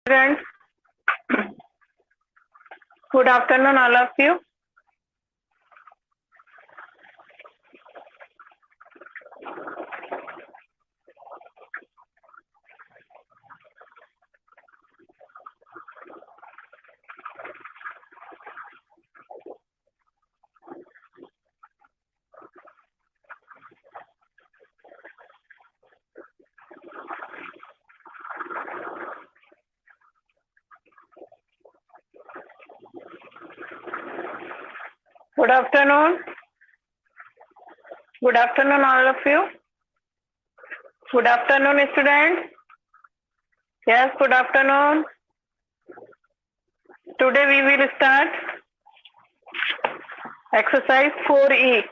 Students, good afternoon, all of you. Good afternoon. Good afternoon, all of you. Good afternoon, students. Yes, good afternoon. Today we will start exercise 4E.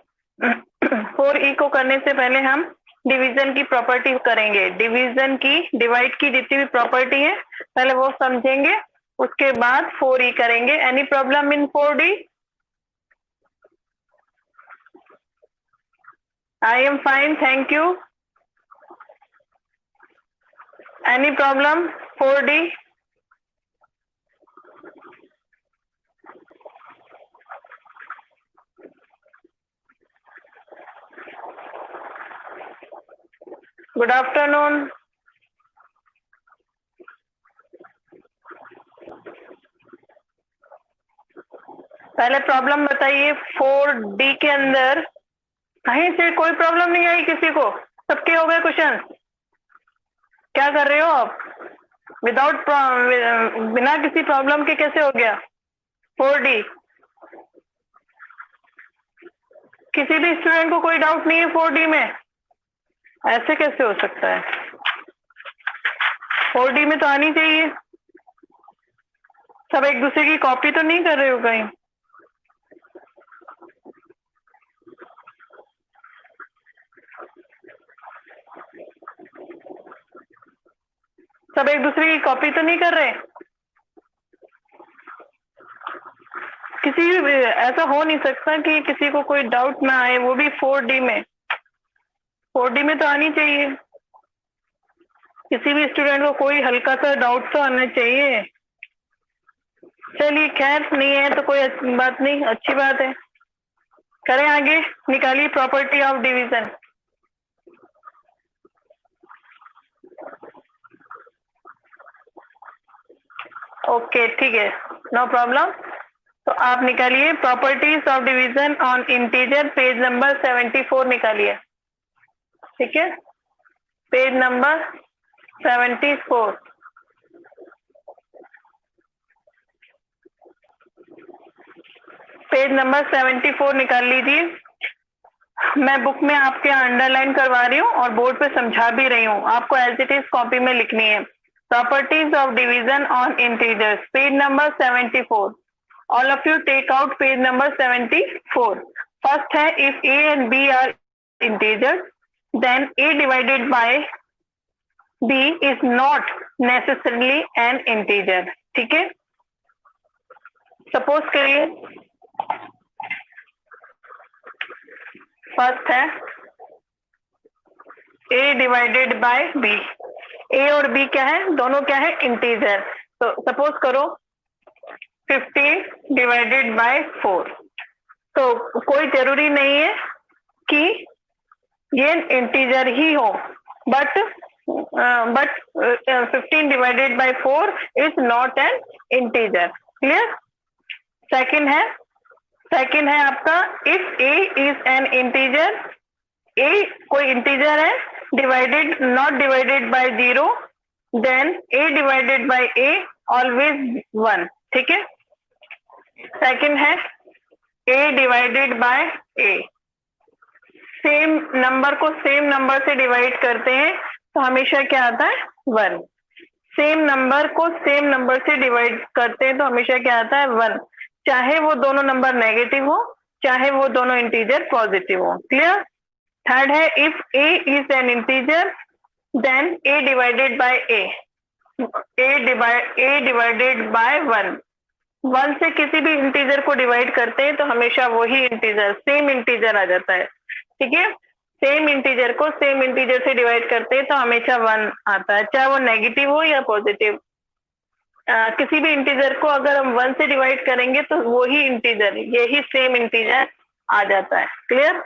4E को करने से पहले हम division की property करेंगे। Division की, divide की जितनी भी प्रॉपर्टी है पहले वो समझेंगे, उसके बाद 4E करेंगे। Any problem in 4D? I am fine, thank you. Any problem? 4D? Good afternoon. पहले प्रॉब्लम बताइए। 4D के अंदर कहीं से कोई प्रॉब्लम नहीं आई किसी को? सबके हो गए क्वेश्चन? क्या कर रहे हो आप? विदाउट बिना किसी प्रॉब्लम के कैसे हो गया 4D? किसी भी स्टूडेंट को कोई डाउट नहीं है 4D में? ऐसे कैसे हो सकता है? 4D में तो आनी चाहिए। सब एक दूसरे की कॉपी तो नहीं कर रहे हो कहीं? सब एक दूसरे की कॉपी तो नहीं कर रहे? किसी भी ऐसा हो नहीं सकता कि किसी को कोई डाउट ना आए, वो भी 4D में। 4D में तो आनी चाहिए। किसी भी स्टूडेंट को कोई हल्का सा डाउट तो आना चाहिए। चलिए खैर, नहीं है तो कोई बात नहीं, अच्छी बात है। करें आगे। निकालिए प्रॉपर्टी ऑफ डिवीजन। ओके, ठीक है, नो प्रॉब्लम। तो आप निकालिए properties of division on integer, page number 74 निकालिए। ठीक है, पेज नंबर 74। पेज नंबर 74 निकाल लीजिए। मैं बुक में आपके अंडरलाइन करवा रही हूँ और बोर्ड पे समझा भी रही हूँ, आपको एज इट इज कॉपी में लिखनी है। Properties of division on integers, page number 74। All of you take out page number 74। First है, if A and B are integers then A divided by B is not necessarily an integer. ठीक है, suppose करिए first है a divided by b। a और b क्या है? दोनों क्या है? इंटीजर। तो सपोज करो 15 डिवाइडेड बाय 4। तो कोई जरूरी नहीं है कि ये इंटीजर ही हो, but 15 divided by 4 is not an integer. Clear? Second है आपका, if a is an integer, a कोई इंटीजर है, divided not divided by 0, then a divided by a always 1। ठीक है, सेकंड है a divided by a। Same number को same number से divide करते हैं तो हमेशा क्या आता है? 1। सेम नंबर को सेम नंबर से डिवाइड करते हैं तो हमेशा क्या आता है? 1, चाहे वो दोनों नंबर नेगेटिव हो, चाहे वो दोनों इंटीजर पॉजिटिव हो। क्लियर? थर्ड है, if a is an integer then a divided by a, a divided by 1। 1 से किसी भी इंटीजर को डिवाइड करते हैं तो हमेशा वही इंटीजर, सेम इंटीजर आ जाता है। ठीक है, सेम इंटीजर को सेम इंटीजर से डिवाइड करते हैं तो हमेशा 1 आता है, चाहे वो नेगेटिव हो या पॉजिटिव। किसी भी इंटीजर को अगर हम 1 से डिवाइड करेंगे तो वो ही इंटीजर, यही सेम इंटीजर आ जाता है। क्लियर?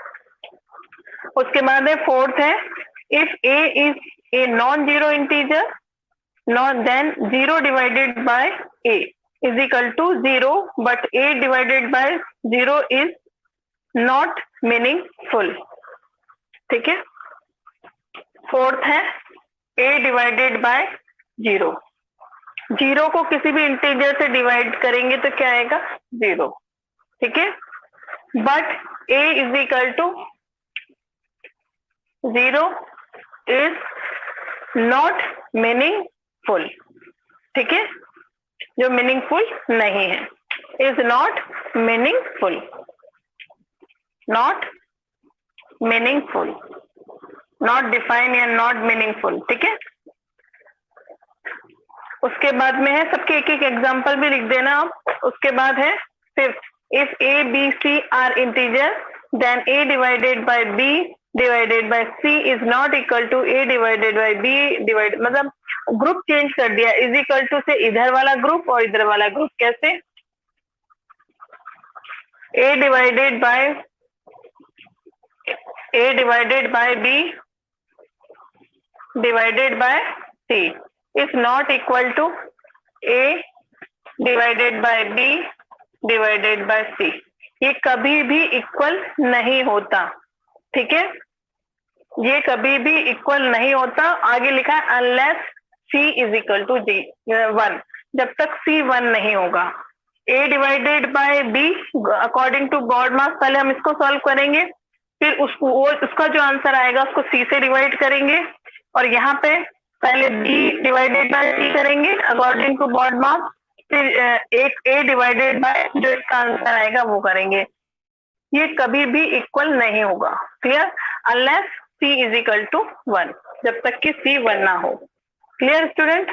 उसके बाद है फोर्थ है, if A is a non zero integer then 0 divided by a is equal to 0, but a divided by 0 is not meaningful। ठीक है, फोर्थ है a divided by 0, 0 को किसी भी इंटीजर से डिवाइड करेंगे तो क्या आएगा? 0। ठीक है, but a is equal to 0 is not meaningful। ठीक है, जो मीनिंगफुल नहीं है, is not meaningful, not meaningful, not define या नॉट मीनिंगफुल। ठीक है, उसके बाद में है, सबके एक एक एग्जांपल भी लिख देना आप। उसके बाद है fifth, if A B C are integer then A divided by B divided by C is not equal to A divided by B divide, मतलब ग्रुप चेंज कर दिया, इज इक्वल टू से इधर वाला ग्रुप और इधर वाला ग्रुप। कैसे? A divided by B divided by C is not equal to A divided by B divided by C. ये कभी भी इक्वल नहीं होता। ठीक है, ये कभी भी इक्वल नहीं होता। आगे लिखा है unless C is equal to 1, जब तक C 1 नहीं होगा। A divided by B according to BODMAS, पहले हम इसको सॉल्व करेंगे, फिर उसका जो आंसर आएगा उसको C से डिवाइड करेंगे, और यहाँ पे पहले B डिवाइडेड बाय C करेंगे अकॉर्डिंग टू BODMAS, फिर एक A डिवाइडेड बाय जो इसका आंसर आएगा वो करेंगे। ये कभी भी इक्वल नहीं होगा। Clear? Unless C is equal to 1, जब तक कि C 1 ना हो। Clear student?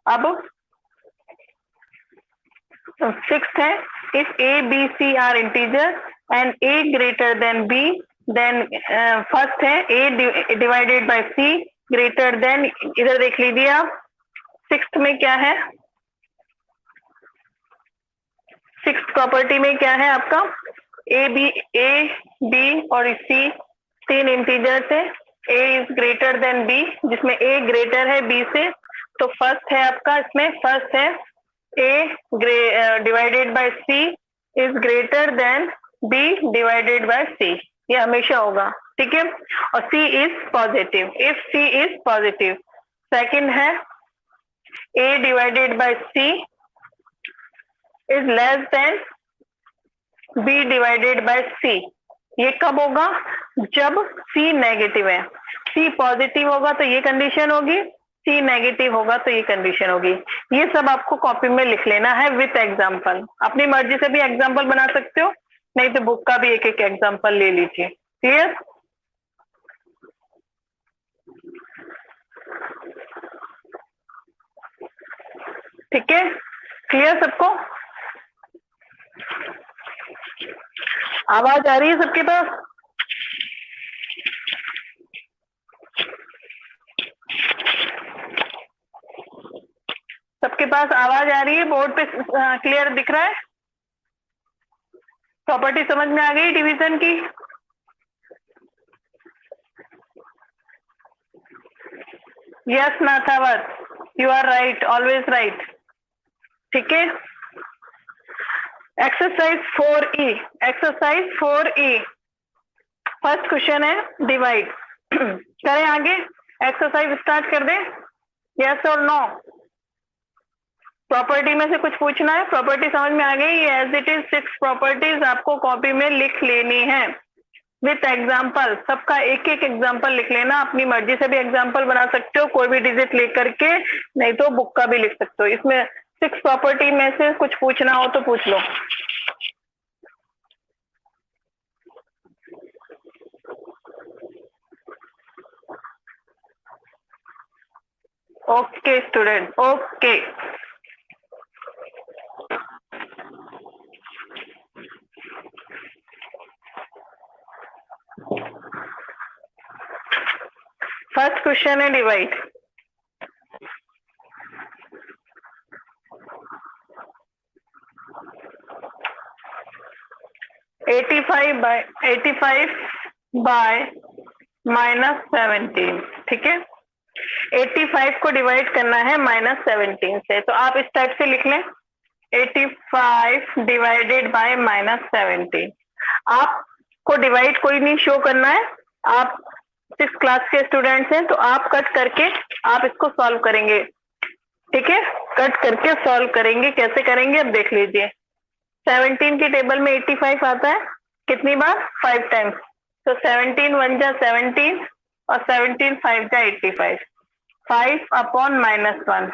अब सिक्स्थ है, if A B C are integer and A greater than B, then first है A divided by C greater than, इधर देख लीजिए आप, सिक्स्थ में क्या है, सिक्स्थ प्रॉपर्टी में क्या है आपका, ए बी और सी तीन इंटीजर्स है, ए इज ग्रेटर देन बी, जिसमें ए ग्रेटर है बी से, तो फर्स्ट है आपका, इसमें फर्स्ट है A divided by C is greater than B divided by C, ये हमेशा होगा। ठीक है, और C is positive, if C is positive. Second है A divided by C is less than B divided by C, ये कब होगा, जब C नेगेटिव है। C पॉजिटिव होगा तो ये कंडीशन होगी, C नेगेटिव होगा तो ये कंडीशन होगी। ये सब आपको कॉपी में लिख लेना है विथ एग्जांपल। अपनी मर्जी से भी एग्जांपल बना सकते हो, नहीं तो बुक का भी एक एक एग्जांपल ले लीजिए। क्लियर? ठीक है, क्लियर सबको? आवाज आ रही है सबके पास? सबके पास आवाज आ रही है? बोर्ड पे क्लियर दिख रहा है? प्रॉपर्टी समझ में आ गई डिवीजन की? Yes Nathawat, you are right, always right. ठीक है, exercise 4E, exercise 4E first question है डिवाइड। करें आगे, एक्सरसाइज स्टार्ट कर दें? यस और नो? प्रॉपर्टी में से कुछ पूछना है? प्रॉपर्टी समझ में आ गई? एज इट इज 6 प्रॉपर्टीज आपको कॉपी में लिख लेनी है विथ एग्जाम्पल। सबका एक एक एग्जाम्पल लिख लेना, अपनी मर्जी से भी एग्जाम्पल बना सकते हो, कोई भी डिजिट लेकर के, नहीं तो बुक का भी लिख सकते हो। इसमें 6 प्रॉपर्टी में से कुछ पूछना हो तो पूछ लो। Okay student, okay. First question है डिवाइड। 85 बाय -17, ठीक है। 85 को डिवाइड करना है -17 से, तो आप इस टाइप से लिख लें 85 डिवाइडेड बाय -17। आपको डिवाइड कोई नहीं शो करना है, आप 6th क्लास के स्टूडेंट्स हैं, तो आप कट करके आप इसको सॉल्व करेंगे, ठीक है। कट करके सॉल्व करेंगे, कैसे करेंगे अब देख लीजिए। 17 की टेबल में 85 आता है कितनी बार? 5 टाइम्स। तो 17 1 जा 17 और 17 5 जा 85। 5 अपॉन -1,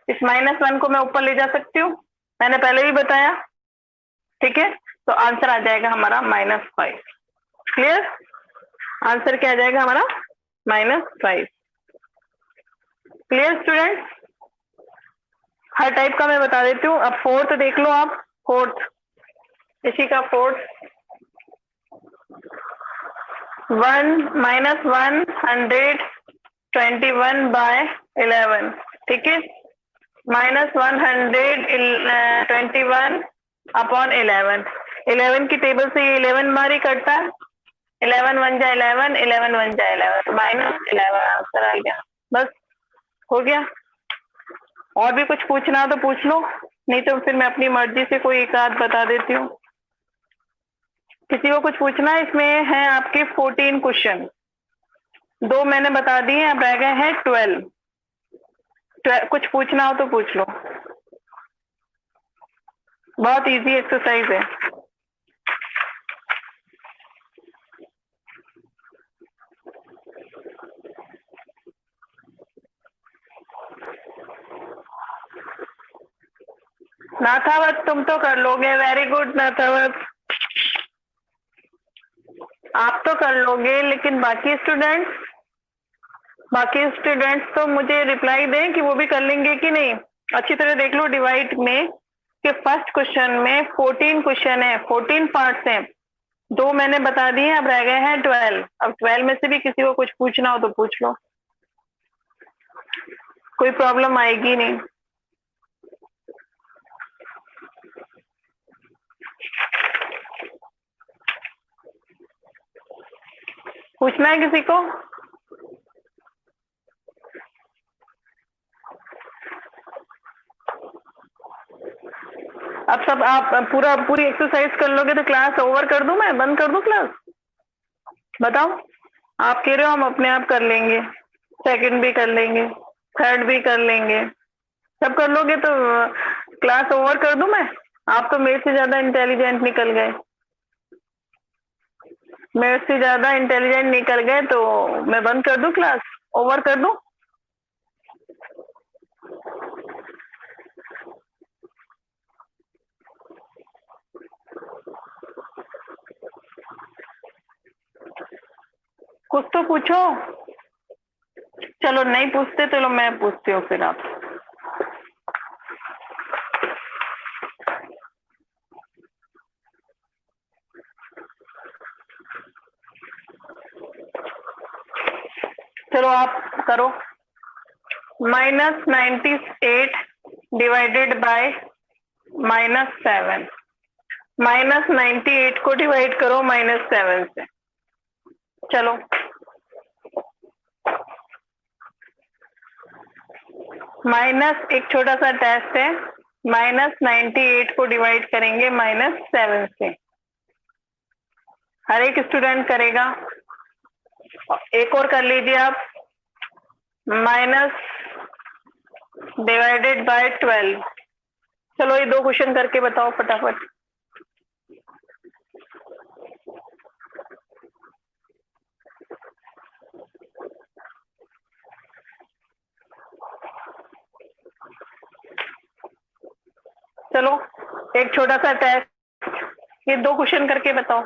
इस -1 को मैं ऊपर ले जा सकती हूँ, मैंने पहले भी बताया, ठीक है। तो आंसर आ जाएगा हमारा -5। क्लियर? आंसर क्या आ जाएगा हमारा? -5। Clear student? हर टाइप का मैं बता देती हूँ। अब फोर्थ देख लो आप, फोर्थ, इसी का फोर्थ 121 ठीक है। -121 अपॉन 11 की टेबल से ये 11 बार ही कटता है। 11 1 जा 11, 11 1 जा 11, तो -11 आंसर आ गया। बस हो गया। और भी कुछ पूछना हो तो पूछ लो, नहीं तो फिर मैं अपनी मर्जी से कोई एक आध बता देती हूँ। किसी को कुछ पूछना है? इसमें है आपके 14 क्वेश्चन, 2 मैंने बता दिए, अब रह गए हैं 12। कुछ पूछना हो तो पूछ लो, बहुत इजी एक्सरसाइज है। नाथावत तुम तो कर लोगे, वेरी गुड नाथावत, आप तो कर लोगे, लेकिन बाकी स्टूडेंट्स तो मुझे रिप्लाई दें कि वो भी कर लेंगे कि नहीं। अच्छी तरह देख लो डिवाइड में कि फर्स्ट क्वेश्चन में 14 क्वेश्चन है, 14 पार्ट्स हैं, 2 मैंने बता दिए, अब रह गए हैं 12। अब 12 में से भी किसी को कुछ पूछना हो तो पूछ लो, कोई प्रॉब्लम आएगी नहीं। पूछना है किसी को? अब सब आप पूरी एक्सरसाइज कर लोगे तो क्लास ओवर कर दूं, मैं बंद कर दूं क्लास? बताओ, आप कह रहे हो हम अपने आप कर लेंगे, सेकंड भी कर लेंगे, थर्ड भी कर लेंगे, सब कर लोगे तो क्लास ओवर कर दूं मैं? आप तो मेरे से ज्यादा इंटेलिजेंट निकल गए, मेरे से ज्यादा इंटेलिजेंट निकल गए, तो मैं बंद कर दूं क्लास, ओवर कर दूं? कुछ तो पूछो। चलो नहीं पूछते, चलो मैं पूछती हूँ फिर आप। चलो आप करो। -98 डिवाइडेड बाय -7। -98 को डिवाइड करो -7 से। चलो माइनस, एक छोटा सा टेस्ट है, -98 को डिवाइड करेंगे -7 से। हर एक स्टूडेंट करेगा। एक और कर लीजिए आप, माइनस डिवाइडेड बाय 12। चलो ये 2 क्वेश्चन करके बताओ फटाफट। चलो एक छोटा सा टेस्ट, ये 2 क्वेश्चन करके बताओ।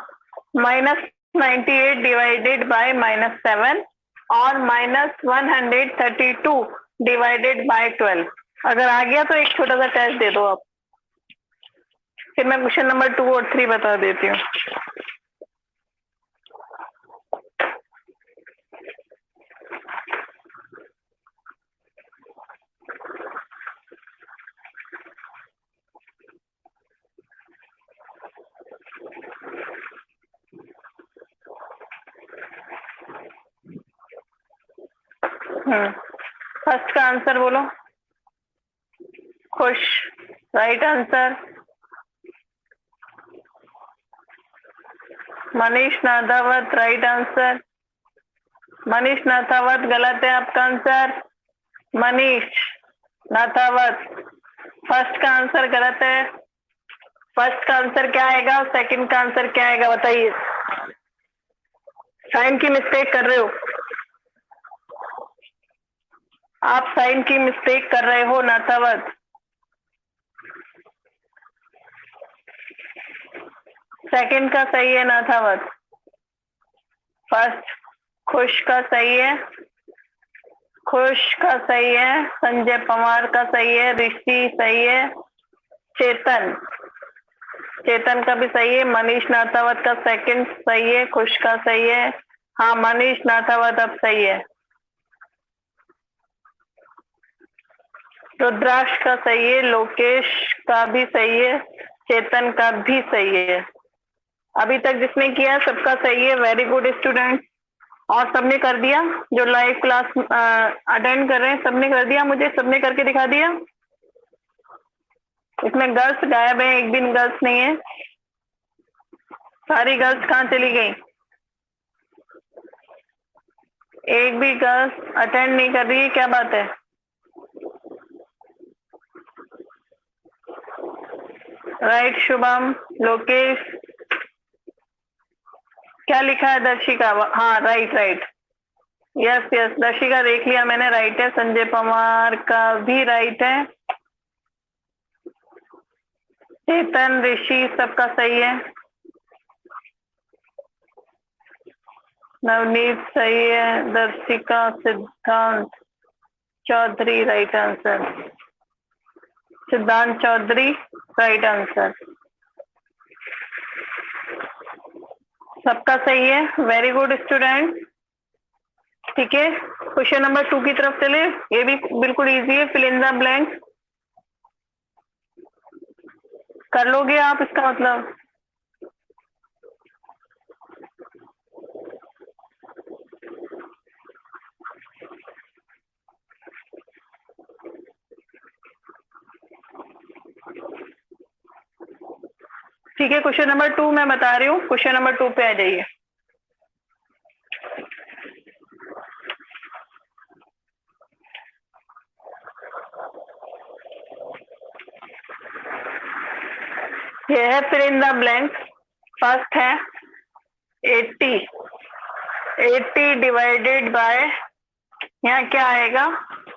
-98 डिवाइडेड बाय -7 और -132 डिवाइडेड बाय 12। अगर आ गया तो एक छोटा सा टेस्ट दे दो आप, फिर मैं क्वेश्चन नंबर 2 और 3 बता देती हूँ। फर्स्ट का आंसर बोलो। खुश, right answer. Manish Nathawat, right answer. Manish Nathawat गलत है आपका आंसर। मनीष नाथावत, फर्स्ट का आंसर गलत है। फर्स्ट का आंसर क्या आएगा, सेकंड का आंसर क्या आएगा बताइए। साइन की मिस्टेक कर रहे हो आप, साइन की मिस्टेक कर रहे हो नाथावत। सेकंड का सही है नाथावत। फर्स्ट खुश का सही है, खुश का सही है। संजय पवार का सही है। ऋषि सही है। चेतन, चेतन का भी सही है। मनीष नाथावत का सेकंड सही है। खुश का सही है। हाँ मनीष नाथावत अब सही है। रुद्राक्ष का सही है। लोकेश का भी सही है। चेतन का भी सही है। अभी तक जिसने किया सबका सही है। Very good student. और सबने कर दिया, जो लाइव क्लास अटेंड कर रहे हैं सबने कर दिया। मुझे सबने करके दिखा दिया। इसमें गर्ल्स गायब है, एक भी गर्ल्स नहीं है। सारी गर्ल्स कहाँ चली गई? एक भी गर्ल्स अटेंड नहीं कर रही है, क्या बात है? राइट शुभम, लोकेश, क्या लिखा है दर्शिका? हाँ राइट राइट, यस यस दर्शिका देख लिया मैंने, राइट है। संजय पवार का भी राइट है। चेतन, ऋषि सबका सही है। नवनीत सही है। दर्शिका, सिद्धांत चौधरी राइट आंसर। सिद्धांत चौधरी राइट आंसर। सबका सही है। Very good student. ठीक है, क्वेश्चन नंबर 2 की तरफ चले। ये भी बिल्कुल इजी है। फिल इन द ब्लैंक कर लोगे आप, इसका मतलब। ठीक है, क्वेश्चन नंबर 2 मैं बता रही हूँ। क्वेश्चन नंबर 2 पे आ जाइए। ये है fill in the blank. First है 80, 80 डिवाइडेड बाय, यहाँ क्या आएगा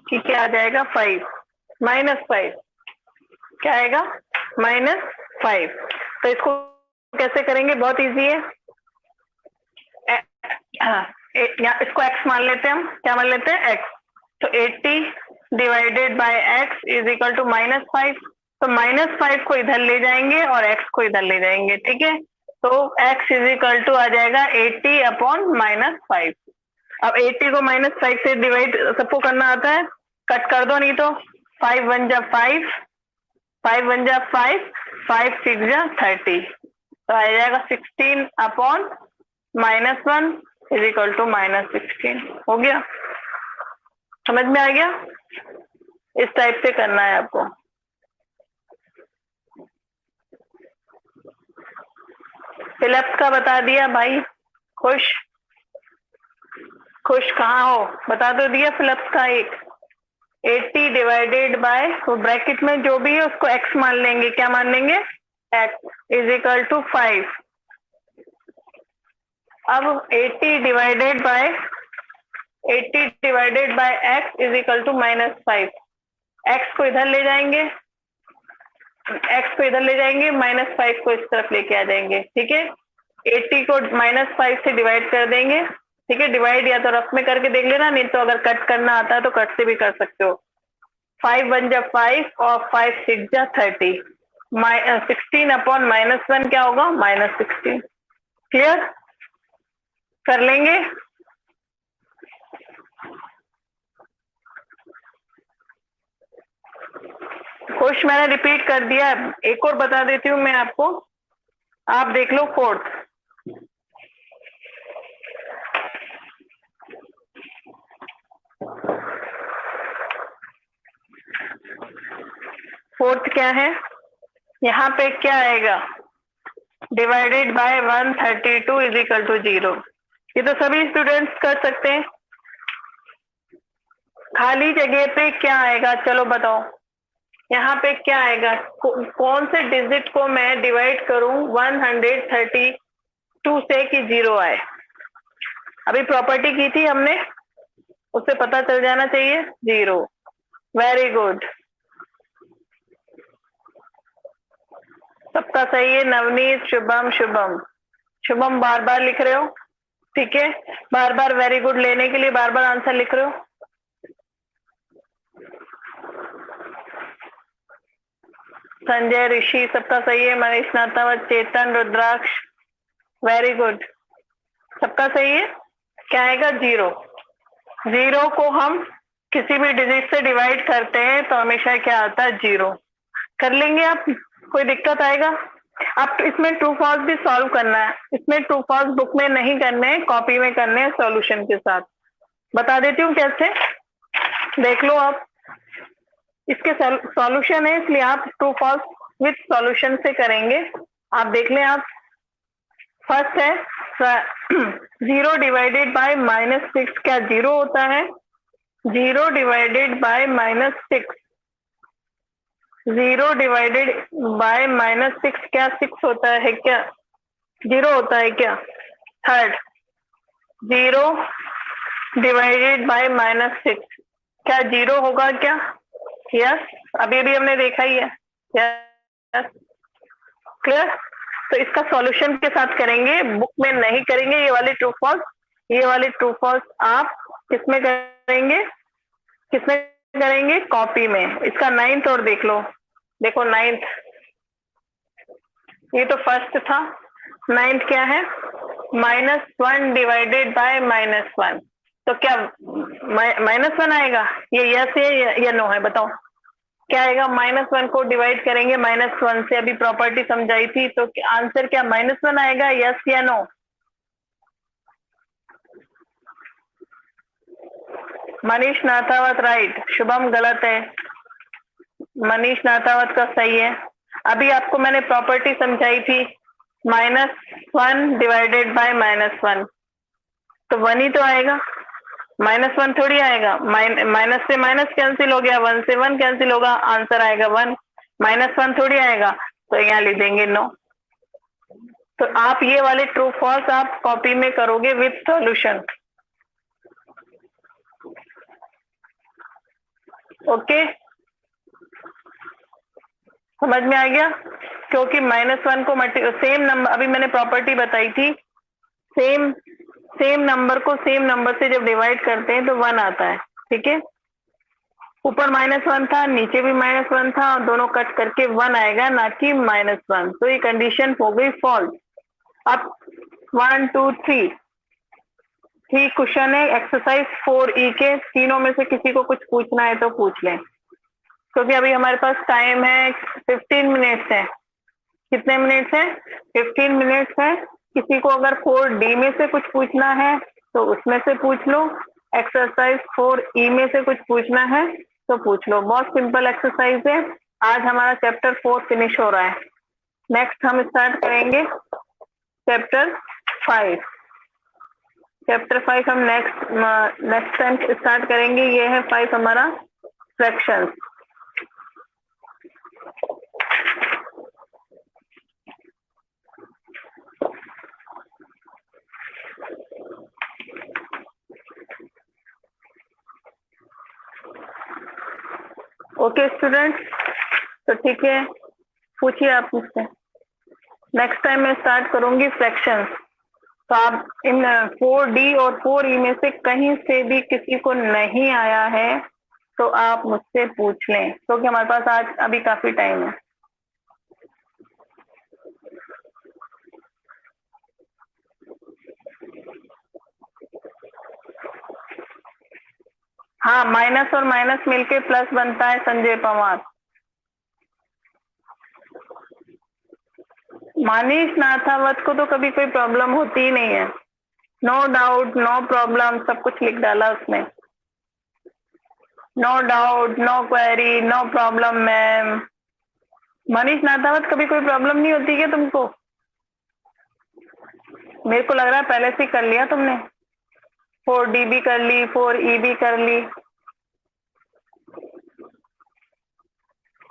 कि क्या आ जाएगा 5, -5 क्या आएगा -5। तो इसको कैसे करेंगे, बहुत इजी है। यहाँ इसको x मान लेते हैं हम। क्या मान लेते हैं? x। तो 80 divided by x is equal to -5। तो -5 को इधर ले जाएंगे और x को इधर ले जाएंगे। ठीक है, तो x इज इक्वल टू आ जाएगा 80 अपॉन -5। अब 80 को -5 से डिवाइड सबको करना आता है, कट कर दो, नहीं तो 5 1 जा 5, 5 1 जा 5, 5 6 जा 30। तो आ जाएगा 16 अपॉन -1 इज इक्वल टू -16। हो गया, समझ में आ गया? इस टाइप से करना है आपको। फिलिप्स का बता दिया भाई। खुश, खुश कहाँ हो, बता दो दिया फिलिप्स का। एक 80 डिवाइडेड बाय, तो ब्रैकेट में जो भी है उसको x मान लेंगे। क्या मान लेंगे? x is equal to 5। अब 80 divided by, 80 divided by x is equal to -5। x को इधर ले जाएंगे, x को इधर ले जाएंगे, -5 को इस तरफ लेके आ जाएंगे। ठीक है, 80 को -5 से डिवाइड कर देंगे। ठीक है, डिवाइड या तो रफ में करके देख लेना, नहीं तो अगर कट करना आता है तो कट से भी कर सकते हो। 5 1 जा 5 और 5 6 जा 30। 16 अपॉन -1 क्या होगा? -16। क्लियर? कर लेंगे। खुश मैंने रिपीट कर दिया, एक और बता देती हूँ मैं आपको, आप देख लो। फोर्थ, फोर्थ क्या है, यहाँ पे क्या आएगा, divided by 132 is equal to 0। ये तो सभी स्टूडेंट्स कर सकते हैं। खाली जगह पे क्या आएगा, चलो बताओ, यहाँ पे क्या आएगा, कौन से डिजिट को मैं डिवाइड करूं 132 से कि 0 आए। अभी प्रॉपर्टी की थी हमने, उससे पता चल जाना चाहिए 0। वेरी गुड, सबका सही है। नवनीत, शुभम, शुभम, शुभम बार बार लिख रहे हो, ठीक है, बार बार वेरी गुड लेने के लिए बार बार आंसर लिख रहे हो। संजय, ऋषि, सबका सही है। मनीष, नाथावत, चेतन, रुद्राक्ष, वेरी गुड, सबका सही है। क्या आएगा, 0। 0 को हम किसी भी डिजिट से डिवाइड करते हैं तो हमेशा क्या आता है, 0। कर लेंगे आप, कोई दिक्कत आएगा? आप इसमें ट्रू फॉल्स भी सॉल्व करना है, इसमें ट्रू फॉल्स बुक में नहीं करने हैं, कॉपी में करने हैं सॉल्यूशन के साथ। बता देती हूँ कैसे, देख लो आप। इसके सॉल्यूशन है, इसलिए आप ट्रू फॉल्स विथ सॉल्यूशन से करेंगे। आप देख लें आप। फर्स्ट है 0 डिवाइडेड बाय -6, क्या 0 होता है? 0 डिवाइडेड बाय -6, 0 डिवाइडेड बाय -6 क्या 6 होता है क्या, 0 होता है क्या? थर्ड, 0 डिवाइडेड बाय -6 क्या 0 होगा क्या? यस, अभी अभी हमने देखा ही है। Yes, clear? तो इसका सॉल्यूशन के साथ करेंगे, बुक में नहीं करेंगे ये वाली ट्रू फॉल्स। ये वाली ट्रू फॉल्स आप किसमें करेंगे, किसमें करेंगे? कॉपी में। इसका 9th और देख लो, देखो 9th, ये तो फर्स्ट था। 9th क्या है? -1 डिवाइडेड बाय -1, तो क्या -1 आएगा? ये यस है या नो है, बताओ क्या आएगा? -1 को डिवाइड करेंगे -1 से, अभी प्रॉपर्टी समझाई थी, तो आंसर क्या -1 आएगा, यस या नो? मनीष नाथावत राइट, शुभम गलत है। मनीष नाथावत का सही है। अभी आपको मैंने प्रॉपर्टी समझाई थी, -1 डिवाइडेड बाय -1, तो 1 ही तो आएगा, -1 थोड़ी आएगा। माइनस से माइनस कैंसिल हो गया, 1 से 1 कैंसिल होगा, आंसर आएगा 1। -1 थोड़ी आएगा, तो यहाँ लिख देंगे नो। तो आप ये वाले ट्रू फॉल्स आप कॉपी में करोगे विथ सॉल्यूशन। ओके, समझ में आ गया? क्योंकि -1 को सेम नंबर, अभी मैंने प्रॉपर्टी बताई थी, सेम नंबर को सेम नंबर से जब डिवाइड करते हैं तो 1 आता है, ठीक है? ऊपर -1 था, नीचे भी -1 था, और दोनों कट करके 1 आएगा, ना कि -1। तो ये कंडीशन हो गई फॉल्स। अब 1 2 3 ठीक क्वेश्चन है एक्सरसाइज 4E के। तीनों में से किसी को कुछ पूछना है तो पूछ लें, क्योंकि अभी हमारे पास टाइम है 15 मिनट्स है। कितने मिनट्स है? 15 मिनट्स है। किसी को अगर 4D में से कुछ पूछना है तो उसमें से पूछ लो, एक्सरसाइज 4E में से कुछ पूछना है तो पूछ लो। बहुत सिंपल एक्सरसाइज है। आज हमारा चैप्टर 4 फिनिश हो रहा है। नेक्स्ट हम स्टार्ट करेंगे चैप्टर 5। चैप्टर 5 हम नेक्स्ट टाइम स्टार्ट करेंगे। ये है 5 हमारा फ्रैक्शंस। ओके स्टूडेंट्स, तो ठीक है, पूछिए आप मुझसे। नेक्स्ट टाइम मैं स्टार्ट करूंगी फ्रैक्शंस। तो आप इन 4D और 4E में से कहीं से भी किसी को नहीं आया है तो आप मुझसे पूछ लें, क्योंकि हमारे पास आज अभी काफी टाइम है। हाँ, माइनस और माइनस मिलके प्लस बनता है संजय पवार। मनीष नाथावत को तो कभी कोई प्रॉब्लम होती ही नहीं है। नो डाउट, नो प्रॉब्लम, सब कुछ लिख डाला उसने। No doubt, no query, no problem ma'am. Manish Nathawat, कभी कोई प्रॉब्लम नहीं होती क्या तुमको? मेरे को लग रहा है पहले से ही कर लिया तुमने। 4D भी कर ली, 4E भी कर ली।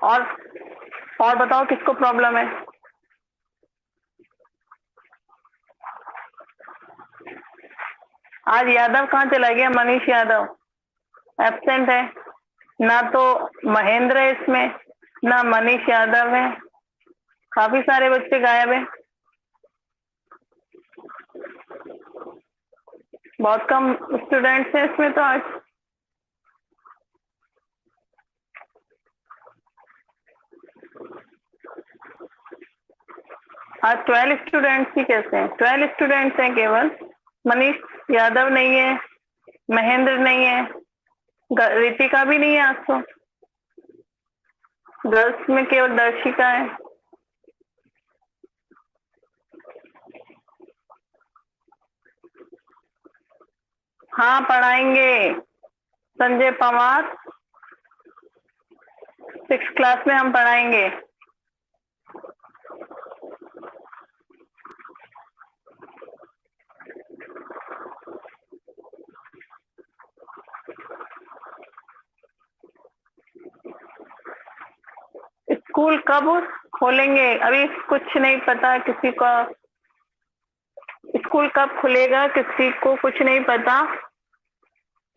और बताओ किसको प्रॉब्लम है? आज यादव कहाँ चला गया? मनीष यादव एब्सेंट है। ना तो महेंद्र है इसमें, ना मनीष यादव है। काफी सारे बच्चे गायब हैं। बहुत कम स्टूडेंट्स हैं इसमें तो आज। आज 12 स्टूडेंट्स ही कैसे हैं? 12 स्टूडेंट्स हैं केवल। मनीष यादव नहीं है, महेंद्र नहीं है, रितिका भी नहीं है आज तो। गर्ल्स में केवल दर्शिका है। हाँ पढ़ाएंगे। संजय पवार 6th क्लास में हम पढ़ाएंगे। स्कूल कब खोलेंगे अभी कुछ नहीं पता किसी का। स्कूल कब खुलेगा किसी को कुछ नहीं पता।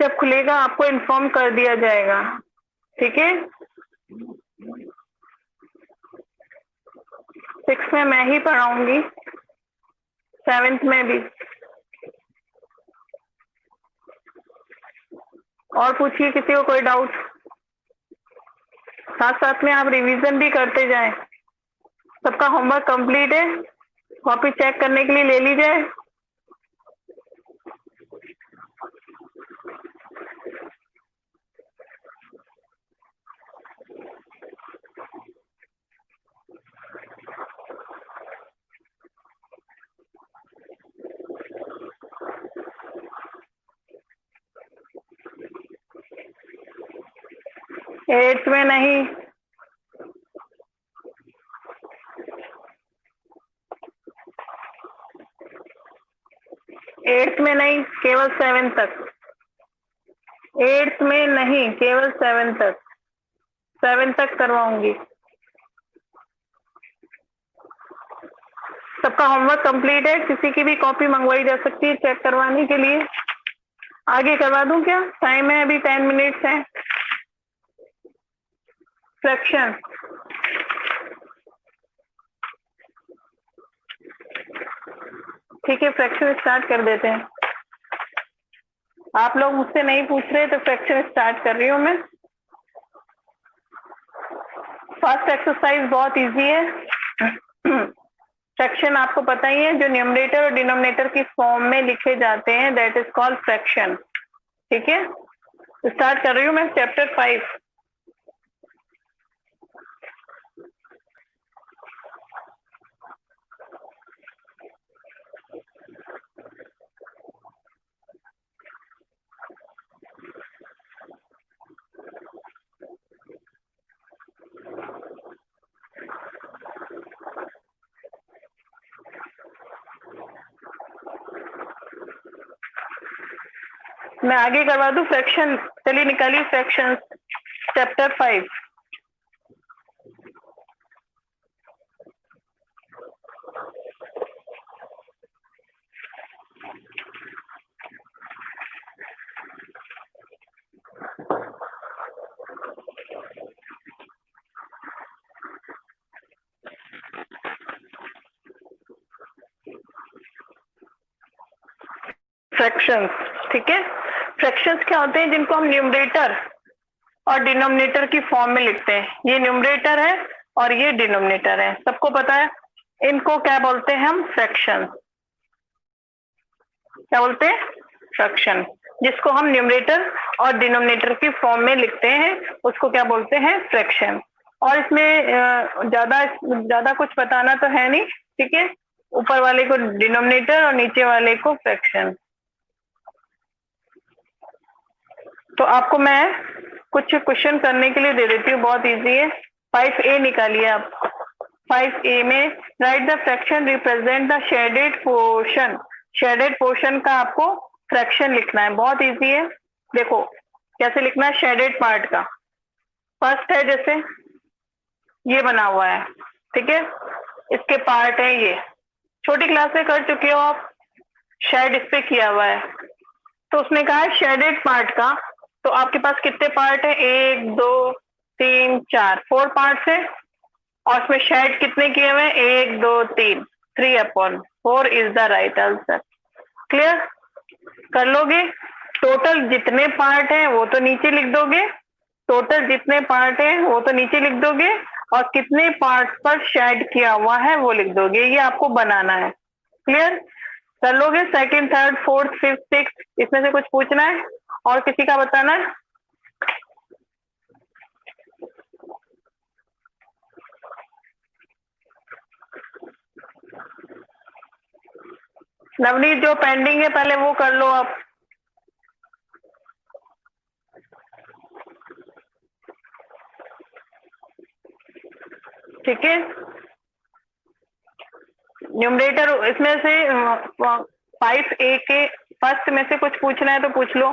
जब खुलेगा आपको इन्फॉर्म कर दिया जाएगा, ठीक है? 6th में मैं ही पढ़ाऊंगी, 7th में भी। और पूछिए किसी को कोई डाउट। साथ साथ में आप रिवीजन भी करते जाएं। सबका होमवर्क कंप्लीट है? कॉपी चेक करने के लिए ले ली जाए। एट्थ में नहीं, एट्थ में नहीं, केवल 7th तक। 8th में नहीं, केवल 7th तक। 7th तक करवाऊंगी। सबका होमवर्क कंप्लीट है? किसी की भी कॉपी मंगवाई जा सकती है चेक करवाने के लिए। आगे करवा दूं क्या? टाइम है अभी 10 मिनट्स है। फ्रैक्शन, ठीक है, फ्रैक्शन स्टार्ट कर देते हैं। आप लोग मुझसे नहीं पूछ रहे तो फ्रैक्शन स्टार्ट कर रही हूँ मैं। फर्स्ट एक्सरसाइज बहुत इजी है। फ्रैक्शन आपको पता ही है, जो न्यूमरेटर और डिनोमिनेटर की फॉर्म में लिखे जाते हैं दैट इज कॉल्ड फ्रैक्शन। ठीक है, स्टार्ट कर रही हूँ मैं चैप्टर 5। मैं आगे करवा दूं फ्रैक्शन? चलिए निकालिए फ्रैक्शन चैप्टर 5। फ्रैक्शंस, ठीक है। फ्रैक्शंस क्या होते हैं? जिनको हम न्यूमरेटर और डिनोमिनेटर की फॉर्म में लिखते हैं। ये न्यूमरेटर है और ये डिनोमिनेटर है, सबको पता है। इनको क्या बोलते हैं हम? फ्रैक्शन। क्या बोलते हैं? फ्रैक्शन। जिसको हम न्यूमरेटर और डिनोमिनेटर की फॉर्म में लिखते हैं उसको क्या बोलते हैं? फ्रैक्शन। और इसमें ज्यादा कुछ बताना तो है नहीं, ठीक है। ऊपर वाले को डिनोमिनेटर और नीचे वाले को फ्रैक्शन। तो आपको मैं कुछ क्वेश्चन करने के लिए दे देती हूँ, बहुत इजी है। 5A निकालिए आप। 5A में right the fraction represent the shaded portion. Shaded portion का आपको फ्रैक्शन लिखना है, बहुत इजी है। देखो कैसे लिखना है शेडेड पार्ट का। फर्स्ट है जैसे ये बना हुआ है, ठीक है, इसके पार्ट है ये, छोटी क्लास में कर चुके हो आप, शेड इस पे किया हुआ है। तो उसने कहा है शेडेड पार्ट का, तो आपके पास कितने पार्ट है, 1 2 3 4, 4 पार्ट है, और उसमें शेड कितने किए हुए हैं, 1 2 3, 3/4 is the right answer. Clear कर लोगे। टोटल जितने पार्ट हैं वो तो नीचे लिख दोगे, टोटल जितने पार्ट हैं वो तो नीचे लिख दोगे, और कितने पार्ट पर शेड किया हुआ है वो लिख दोगे, ये आपको बनाना है। क्लियर कर लोगे। Second, third, fourth, fifth, six, इसमें से कुछ पूछना है और किसी का बताना है। नवनीत जो पेंडिंग है पहले वो कर लो आप। ठीक है, न्यूमरेटर इसमें से 5A के फर्स्ट में से कुछ पूछना है तो पूछ लो।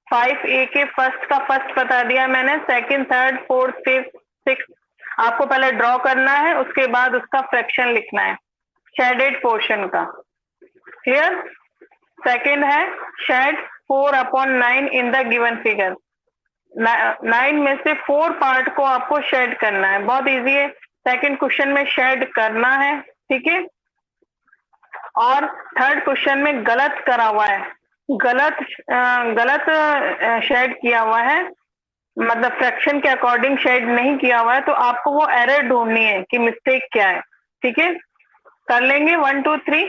5A के फर्स्ट का फर्स्ट बता दिया मैंने, second, third, fourth, fifth, six आपको पहले ड्रॉ करना है, उसके बाद उसका फ्रैक्शन लिखना है शेडेड पोर्शन का। क्लियर। सेकंड है shade 4/9 in the given figure. 9 में से 4 पार्ट को आपको शेड करना है, बहुत इजी है। सेकंड क्वेश्चन में शेड करना है, ठीक है। और थर्ड क्वेश्चन में गलत करा हुआ है, गलत शेड किया हुआ है, मतलब फ्रैक्शन के अकॉर्डिंग शेड नहीं किया हुआ है, तो आपको वो एरर ढूंढनी है कि मिस्टेक क्या है। ठीक है, कर लेंगे 1 2 3।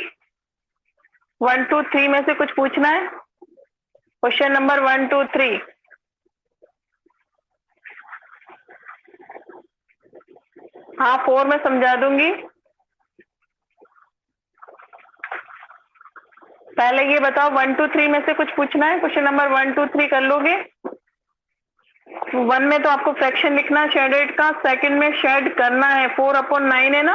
1 2 3 में से कुछ पूछना है, क्वेश्चन नंबर 1 2 3। हाँ 4 में समझा दूंगी। पहले ये बताओ 1 2 3 में से कुछ पूछना है, क्वेश्चन नंबर 1 2 3 कर लोगे। 1 में तो आपको फ्रैक्शन लिखना है शेडेड का, सेकंड में शेड करना है, 4/9 है ना,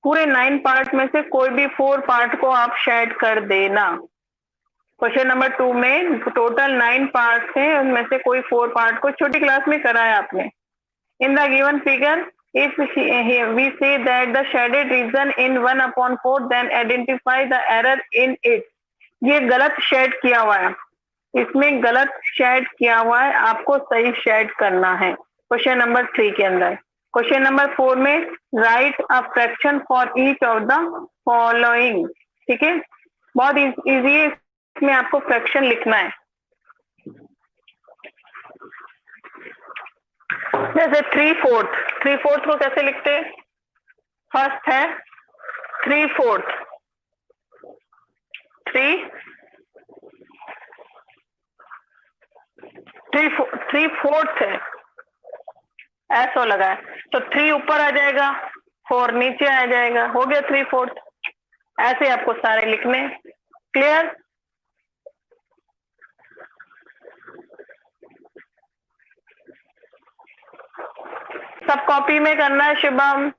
पूरे 9 पार्ट में से कोई भी 4 पार्ट को आप शेड कर देना। क्वेश्चन नंबर 2 में टोटल 9 पार्ट है, उनमें से कोई 4 पार्ट को छोटी क्लास में कराया आपने। इन the given figure if we say that the shaded region in 1/4 then identify the error in it। ये गलत शेड किया हुआ है, इसमें गलत शेड किया हुआ है, आपको सही शेड करना है क्वेश्चन नंबर 3 के अंदर। क्वेश्चन नंबर 4 में right a fraction for each of the following. ठीक है, बहुत इजी है, इसमें आपको फ्रैक्शन लिखना है। जैसे 3/4 को कैसे लिखते हैं, फर्स्ट है 3/4, 3/4 है, ऐसा लगा है, तो 3 ऊपर आ जाएगा, 4 नीचे आ जाएगा, हो गया 3/4। ऐसे आपको सारे लिखने। क्लियर। सब कॉपी में करना है शुभम।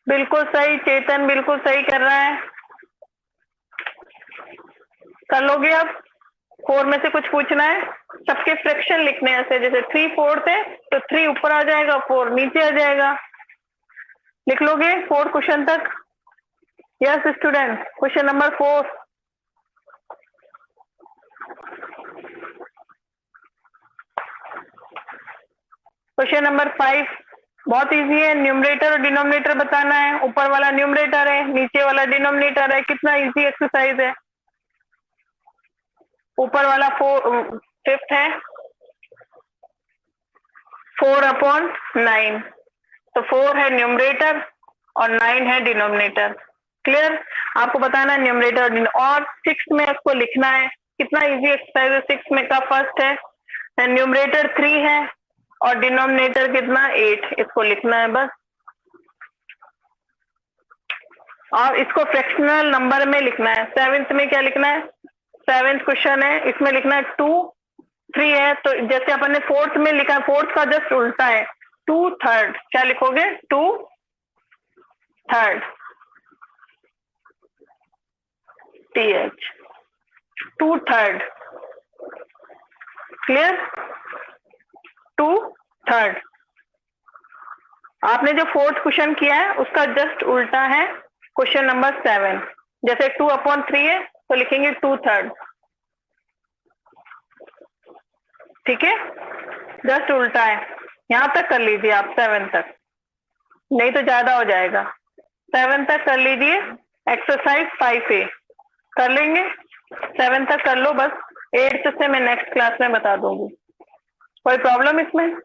बिल्कुल सही, चेतन बिल्कुल सही कर रहा है, कर लोगे अब। 4 में से कुछ पूछना है, सबके फ्रैक्शन लिखने हैं ऐसे, जैसे 3/4 है तो 3 ऊपर आ जाएगा, 4 नीचे आ जाएगा, लिख लोगे 4 क्वेश्चन तक। Yes student, question number 4। Question number 5 बहुत इजी है, न्यूमरेटर और डिनोमिनेटर बताना है। ऊपर वाला न्यूमरेटर है, नीचे वाला डिनोमिनेटर है, कितना इजी एक्सरसाइज है। ऊपर वाला 5th है 4/9, तो 4 है न्यूमरेटर और 9 है डिनोमिनेटर। क्लियर। आपको बताना है न्यूमरेटर और 6 में इसको लिखना है, कितना इजी एक्सरसाइज है। 6 में का फर्स्ट है न्यूमरेटर 3 है और डिनोमिनेटर कितना 8, इसको लिखना है बस। और इसको फ्रैक्शनल नंबर में लिखना है। 7th में क्या लिखना है, 7th क्वेश्चन है, इसमें लिखना है 2 3 है, तो जैसे अपन ने 4th में लिखा है, 4th का जस्ट उल्टा है, 2/3 क्या लिखोगे? 2/3 TH 2/3 क्लियर? 2/3 आपने जो 4th क्वेश्चन किया है उसका जस्ट उल्टा है क्वेश्चन नंबर 7। जैसे 2/3 है तो लिखेंगे 2/3, ठीक है? जस्ट उल्टा है। यहां तक कर लीजिए आप 7 तक, नहीं तो ज्यादा हो जाएगा। 7 तक कर लीजिए। एक्सरसाइज 5A कर लेंगे, 7 तक कर लो बस। 8th से मैं नेक्स्ट क्लास में बता दूंगी। कोई प्रॉब्लम इसमें?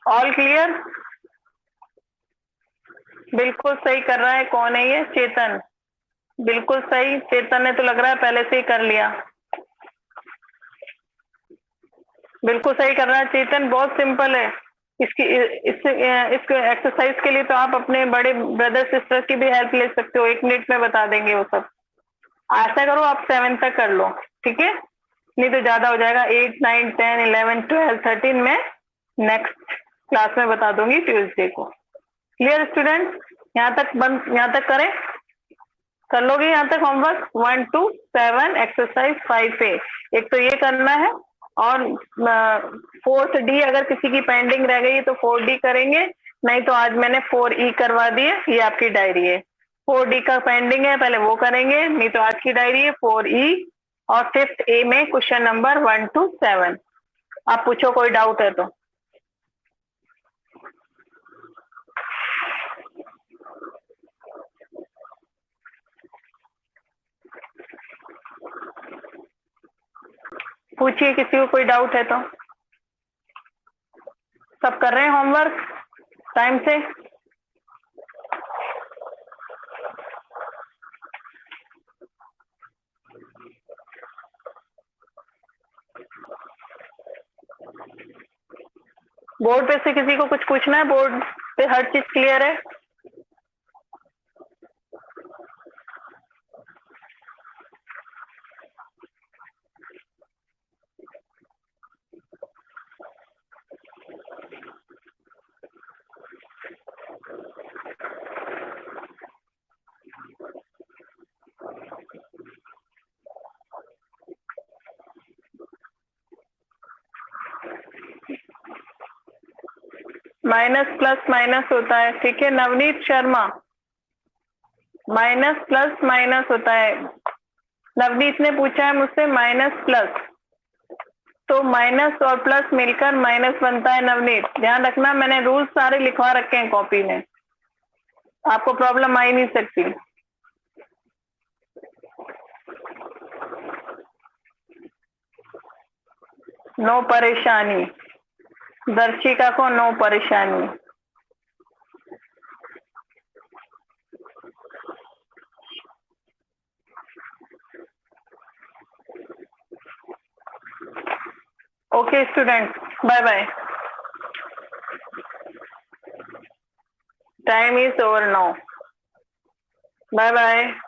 All clear? बिल्कुल सही कर रहा है। कौन है ये? चेतन। बिल्कुल सही। चेतन ने तो लग रहा है पहले से ही कर लिया। बिल्कुल सही कर रहा है चेतन। बहुत सिंपल है। इसकी इस एक्सरसाइज के लिए तो आप अपने बड़े ब्रदर सिस्टर की भी हेल्प ले सकते हो, 1 मिनट में बता देंगे वो सब। ऐसा करो आप 7 तक कर लो, ठीक है? नहीं तो ज्यादा हो जाएगा। 8, 9, 10, 11, 12, 13 में नेक्स्ट क्लास में बता दूंगी ट्यूसडे को। Clear student? यहाँ तक बंद, यहाँ तक करें? कर लोगे यहाँ तक होमवर्क? 1 to 7 एक्सरसाइज 5A एक तो ये करना है, और 4th D अगर किसी की पेंडिंग रह गई तो 4D करेंगे, नहीं तो आज मैंने 4E करवा दी है। ये आपकी डायरी है। 4D का पेंडिंग है, पहले वो करेंगे, नहीं तो आज की डायरी है 4E। और 5th A में क्वेश्चन नंबर 1 to 7। आप पूछो कोई डाउट है तो। पूछिए, किसी को कोई डाउट है तो। सब कर रहे हैं होमवर्क टाइम से? बोर्ड पे से किसी को कुछ पूछना है? बोर्ड पे हर चीज क्लियर है? माइनस प्लस माइनस होता है, ठीक है Navneet Sharma? Minus plus minus होता है। नवनीत ने पूछा है मुझसे माइनस प्लस, तो माइनस और प्लस मिलकर माइनस बनता है। नवनीत ध्यान रखना, मैंने रूल्स सारे लिखवा रखे हैं कॉपी में, आपको प्रॉब्लम आ ही नहीं सकती। नो परेशानी, दर्शिका को नो परेशानी। Okay student, bye bye. Time is over now. Bye bye.